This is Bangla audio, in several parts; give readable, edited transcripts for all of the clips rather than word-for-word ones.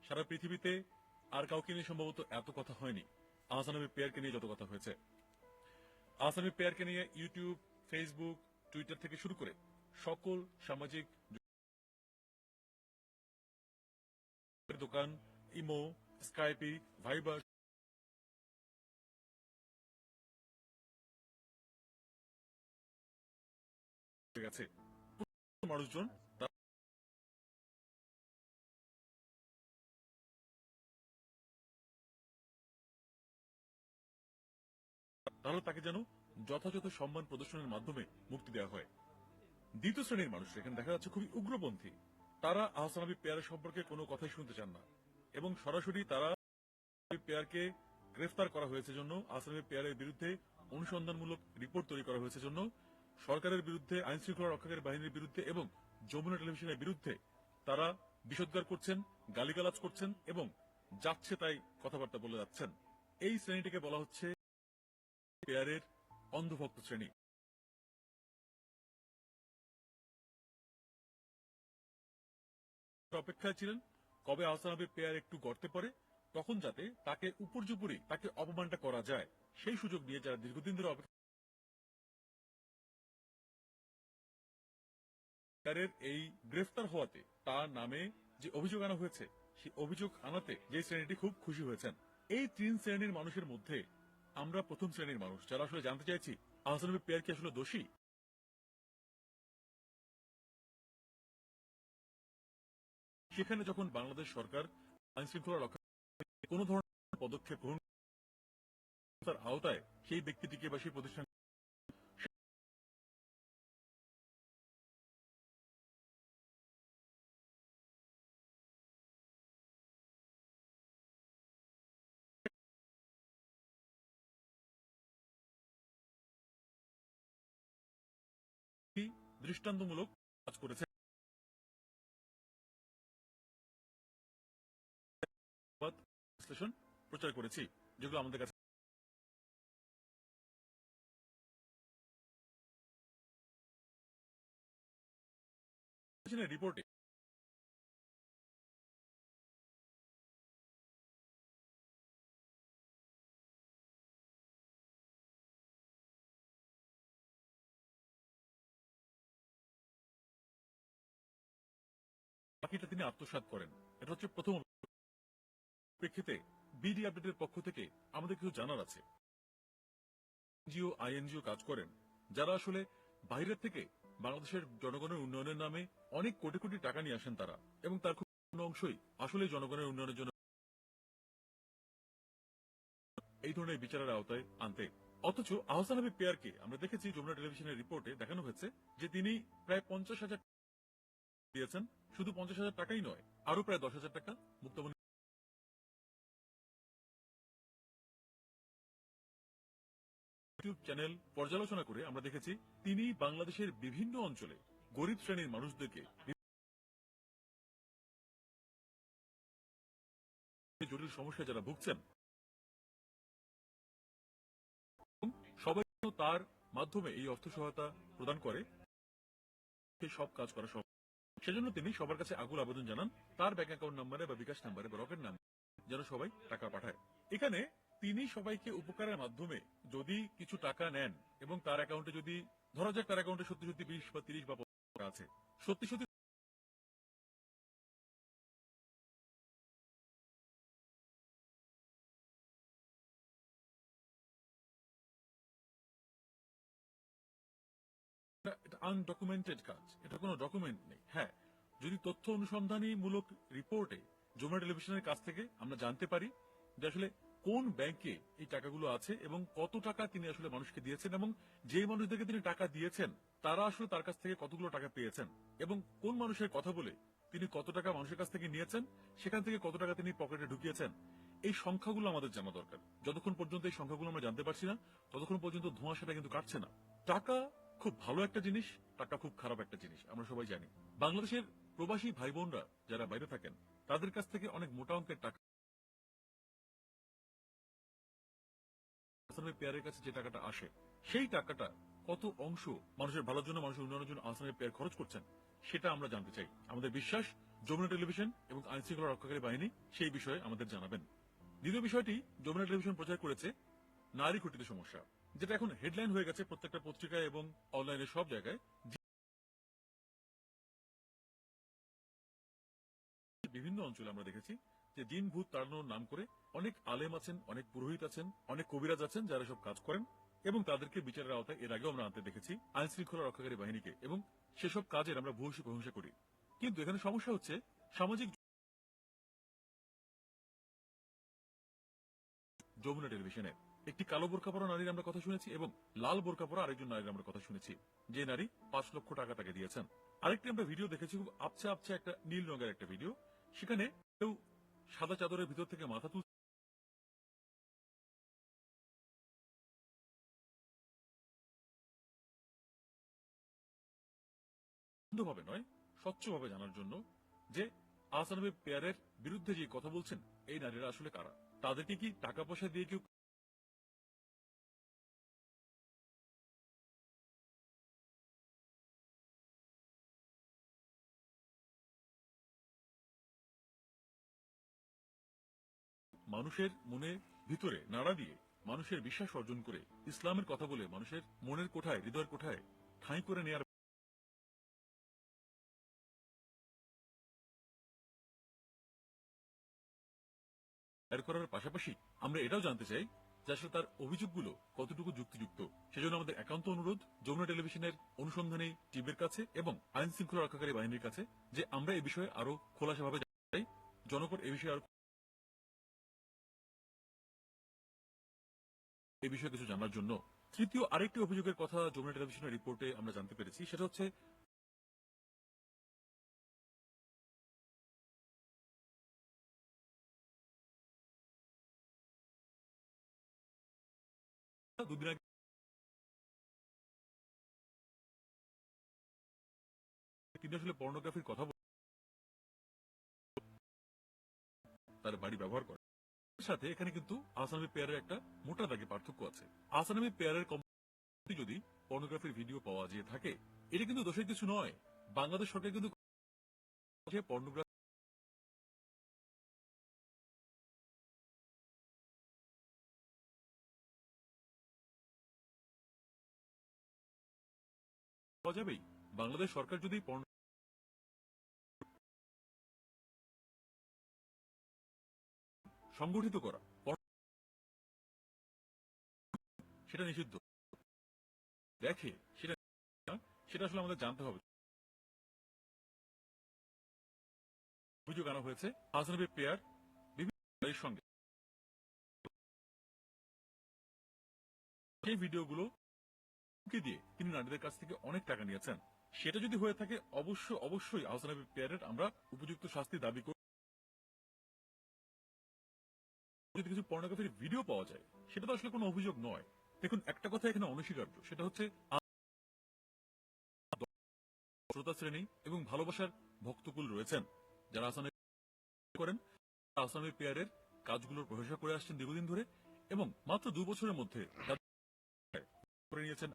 সারা পৃথিবীতে আর কাউকে নিয়ে সম্ভবত এত কথা হয়নি আহসান হাবীব পেয়ারকে নিয়ে যত কথা হয়েছে। আহসান হাবীব পেয়ারকে নিয়ে ইউটিউব, ফেসবুক, টুইটার থেকে শুরু করে সকল সামাজিক দোকান, ইমো, স্কাইপি, ভাইবার গেছে। মানুষজন তাহলে তাকে যেন যথাযথ সম্মান প্রদর্শনের মাধ্যমে মুক্তি দেওয়া হয়। দ্বিতীয় শ্রেণীর মানুষ এখানে দেখা যাচ্ছে খুবই উগ্রপন্থী। তারা আহসান হাবীব পেয়ারের সম্পর্কে কোনো কথাই শুনতে চান না এবং সরাসরি তারা পেয়ারকে গ্রেফতার করা হয়েছে জন্য, আহসান হাবীব পেয়ারের বিরুদ্ধে অনুসন্ধানমূলক রিপোর্ট তৈরি করা হয়েছে জন্য, সরকারের বিরুদ্ধে, আইন শৃঙ্খলা রক্ষাকারী বাহিনীর বিরুদ্ধে এবং যমুনা টেলিভিশনের বিরুদ্ধে তারা বিষোদ্গার করছেন, গালিগালাজ করছেন এবং যাচ্ছে তাই কথাবার্তা বলে যাচ্ছেন। এই শ্রেণীটিকে বলা হচ্ছে পেয়ারের অন্ধভক্ত শ্রেণী। অপেক্ষায় ছিলেন কবে আহসান হাবীব পেয়ার একটু গর্তে পড়ে, তখন যাতে তাকে উপর্যুপরি তাকে অপমানটা করা যায় সেই সুযোগ নিয়ে যারা দীর্ঘদিন ধরে পেয়ারের এই গ্রেফতার হওয়াতে তার নামে যে অভিযোগ আনা হয়েছে সেই অভিযোগ আনাতে যে শ্রেণীটি খুব খুশি হয়েছেন। এই তিন শ্রেণীর মানুষের মধ্যে আমরা প্রথম শ্রেণীর মানুষ যারা আসলে জানতে চাইছি আহসান হাবীব পেয়ার কি আসলে দোষী। সেখানে যখন বাংলাদেশ সরকার আইন শৃঙ্খলা রক্ষা কোন ধরনের পদক্ষেপ গ্রহণ তার আওতায় সেই ব্যক্তিটিকে বা সেই প্রতিষ্ঠান দৃষ্টান্তমূলক কাজ করেছে বিশ্লেষণ প্রচার করেছি, যেগুলো আমাদের কাছে রিপোর্টে বাকিটা তিনি আত্মসাৎ করেন। এটা হচ্ছে প্রথম প্রেক্ষিতে বিডি আপডেটের পক্ষ থেকে আমাদের কিছু জানার আছে। এনজিও, আইএনজিও কাজ করেন যারা আসলে বাইরের থেকে বাংলাদেশের জনগণের উন্নয়নের নামে অনেক কোটি কোটি টাকা নিয়ে আসেন তারা, এবং তার খুব অংশই আসলে জনগণের উন্নয়নের জন্য এই ধরনের বিচারের আওতায় আনতে। অথচ আহসান হাবীব পেয়ারকে আমরা দেখেছি যমুনা টেলিভিশনের রিপোর্টে দেখানো হয়েছে যে তিনি প্রায় 50,000 দিয়েছেন। শুধু 50,000 টাকাই নয়, আরো প্রায় 10,000 টাকা মুক্তমণি ইউটিউব চ্যানেল পর্যালোচনা করে আমরা দেখেছি তিনি বাংলাদেশের বিভিন্ন অঞ্চলে গরিব শ্রেণীর মানুষদেরকে জটিল সমস্যায় যারা ভুগছেন সবাই তার মাধ্যমে এই অর্থ সহায়তা প্রদান করে, সব কাজ করা সব। সেজন্য তিনি সবার কাছে আকুল আবেদন জানান তার ব্যাংক অ্যাকাউন্ট নাম্বারে বা বিকাশ নাম্বারে বা রকেট নাম্বারে যেন সবাই টাকা পাঠায়। এখানে তিনি সবাইকে উপকারের মাধ্যমে যদি কিছু টাকা নেন এবং তার অ্যাকাউন্টে যদি ধরা যাক তার অ্যাকাউন্টে সত্যি সত্যি 20 বা 30 বা 50 টাকা আছে, সত্যি সত্যি এটা আনডকুমেন্টেড কাজ, এটা কোনো ডকুমেন্ট নেই। হ্যাঁ, যদি তথ্য অনুসন্ধানী মূলক রিপোর্টে যমুনা টেলিভিশনের কাছ থেকে আমরা জানতে পারি যে আসলে কোন ব্যাংকে এই টাকাগুলো আছে এবং কত টাকা তিনি আসলে মানুষকে দিয়েছেন, এবং যে মানুষদেরকে তিনি টাকা দিয়েছেন তারা আসলে তার কাছ থেকে কতগুলো টাকা পেয়েছেন, এবং কোন মানুষের কথা বলে তিনি কত টাকা মানুষের কাছ থেকে নিয়েছেন, সেখান থেকে কত টাকা তিনি পকেটে ঢুকিয়েছেন, এই সংখ্যাগুলো আমাদের জানা দরকার। যতক্ষণ পর্যন্ত এই সংখ্যাগুলো আমরা জানতে পারছি না ততক্ষণ পর্যন্ত ধোঁয়াশাটা কিন্তু কাটছে না। টাকা খুব ভালো একটা জিনিস, টাকা খুব খারাপ একটা জিনিস, আমরা সবাই জানি। বাংলাদেশের প্রবাসী ভাই বোনরা যারা বাইরে থাকেন তাদের কাছ থেকে অনেক মোটা অঙ্কের টাকা আহসান হাবীব পেয়ারের কাছে যে টাকাটা আসে, সেই টাকাটা কত অংশ মানুষের ভালোর জন্য, মানুষের উন্নয়নের জন্য আহসান হাবীব পেয়ার খরচ করছেন সেটা আমরা জানতে চাই। আমাদের বিশ্বাস যমুনা টেলিভিশন এবং আইন শৃঙ্খলা রক্ষাকারী বাহিনী সেই বিষয়ে আমাদের জানাবেন। দ্বিতীয় বিষয়টি, যমুনা টেলিভিশন প্রচার করেছে নারী ঘটিত সমস্যা, যেটা এখন হেডলাইন হয়ে গেছে প্রত্যেকটা পত্রিকায় এবং অনলাইনে সব জায়গায়। বিভিন্ন অঞ্চলে আমরা দেখেছি যে দিন ভূত তাড়ানোর নাম করে অনেক আলেম আছেন, অনেক পুরোহিত আছেন, অনেক কবিরাজ আছেন যারা সব কাজ করেন এবং তাদেরকে বিচারের আওতায় এর আগেও আমরা আনতে দেখেছি আইন শৃঙ্খলা রক্ষাকারী বাহিনীকে, এবং সেসব কাজের আমরা ভূয়সী প্রশংসা করি। কিন্তু এখানে সমস্যা হচ্ছে সামাজিক যমুনা টেলিভিশনে একটি কালো বোরকা পরা নারীর আমরা কথা শুনেছি এবং লাল বোরকা পরা আরেকজন নারীর আমরা কথা শুনেছি, যে নারী 5 লক্ষ টাকা তাকে দিয়েছেন। আরেকটি আমরা ভিডিও দেখেছি, খুব আবছা আবছা একটা নীল রঙের একটা ভিডিও, সেখানে কেউ সাদা চাদরের ভিতর থেকে মাথা ভাবে নয়, স্বচ্ছভাবে জানার জন্য যে আহসানবে পেয়ারের বিরুদ্ধে যে কথা বলছেন এই নারীরা আসলে কারা, তাদেরকে কি টাকা পয়সা দিয়ে কেউ মানুষের মনে ভিতরে নাড়া দিয়ে মানুষের বিশ্বাস অর্জন করে ইসলামের কথা বলে মানুষের মনের কোঠায়, হৃদয়ের কোঠায় ঠাঁই করে নেওয়ার বের করার পাশাপাশি আমরা এটাও জানতে চাই যে আসলে তার অভিযোগগুলো কতটুকু যুক্তিযুক্ত। সেজন্য আমাদের একান্ত অনুরোধ যমুনা টেলিভিশনের অনুসন্ধানী টিমের কাছে এবং আইন শৃঙ্খলা রক্ষাকারী বাহিনীর কাছে যে আমরা এই বিষয়ে আরো খোলাসাভাবে জানতে চাই, জনগণ এই বিষয়ে আরো এই বিষয়ে কিছু জানার জন্য। তৃতীয় আরেকটি অভিযোগের কথা যমুনা টেলিভিশনের রিপোর্টে আমরা জানতে পেরেছি, সেটা হচ্ছে দুদিন আগে তিনি আসলে পর্নোগ্রাফির কথা তার বাড়ি ব্যবহার করে। সাথে এখানে কিন্তু আহসানবী পেয়ারের একটা মোটা দাগে পার্থক্য আছে। আহসানবী পেয়ারের কোম্পানি যদি পর্নোগ্রাফির ভিডিও পাওয়া যেয়ে থাকে, এটা কিন্তু দোষের কিছু নয়। বাংলাদেশ সরকার কিন্তু পর্নোগ্রাফি পাওয়া যাবেই। বাংলাদেশ সরকার যদি সংগঠিত করা সেটা নিষিদ্ধ দেখে, সেটা সেটা আসলে আমাদের জানতে হবে। অভিযোগ আনা হয়েছে আহসানবী পেয়ার বিভিন্ন নারীর সঙ্গে, সেই ভিডিওগুলো দিয়ে তিনি নারীদের কাছ থেকে অনেক টাকা নিয়েছেন। সেটা যদি হয়ে থাকে অবশ্যই আহসানবী পেয়ারের আমরা উপযুক্ত শাস্তি দাবি করি। যদি কিছু পর্নোগ্রাফির ভিডিও পাওয়া যায় সেটা তো আসলে কোনো অভিযোগ নয়। দেখুন, একটা কথা এখানে অনস্বীকার্য, সেটা হচ্ছে শ্রোতা শ্রেণী এবং ভালোবাসার ভক্তকুল রয়েছেন যারা আহসান করেন, আহসানবী পেয়ারের কাজগুলোর প্রশংসা করে আসছেন দীর্ঘদিন ধরে, এবং মাত্র 2 বছরের মধ্যে করে নিয়েছেন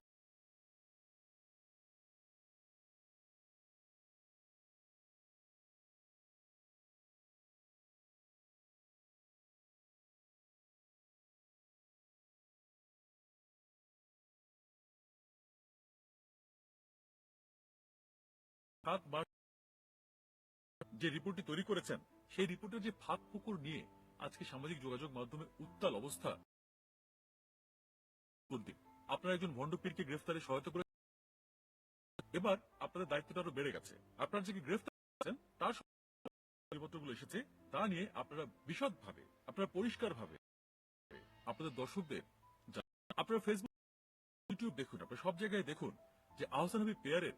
যে রিপোর্টটি তৈরি করেছেন, সেই রিপোর্টের যে ফাঁক পুকুর নিয়ে আজকে সামাজিক যোগাযোগ মাধ্যমে উত্তাল অবস্থা। আপনারা একজন ভণ্ড পীরকে গ্রেফতারে সহায়তা করে, এবার আপনাদের দায়িত্বটা আরো বেড়ে গেছে। আপনারা যে গ্রেফতার করেছেন তার পরিপত্রগুলো এসেছে, তা নিয়ে আপনারা বিশদভাবে, আপনারা পরিষ্কারভাবে আপনাদের দর্শকদের আপনারা ফেসবুক, ইউটিউব দেখুন, আপনারা সব জায়গায় দেখুন যে আহসানবী পেয়ারের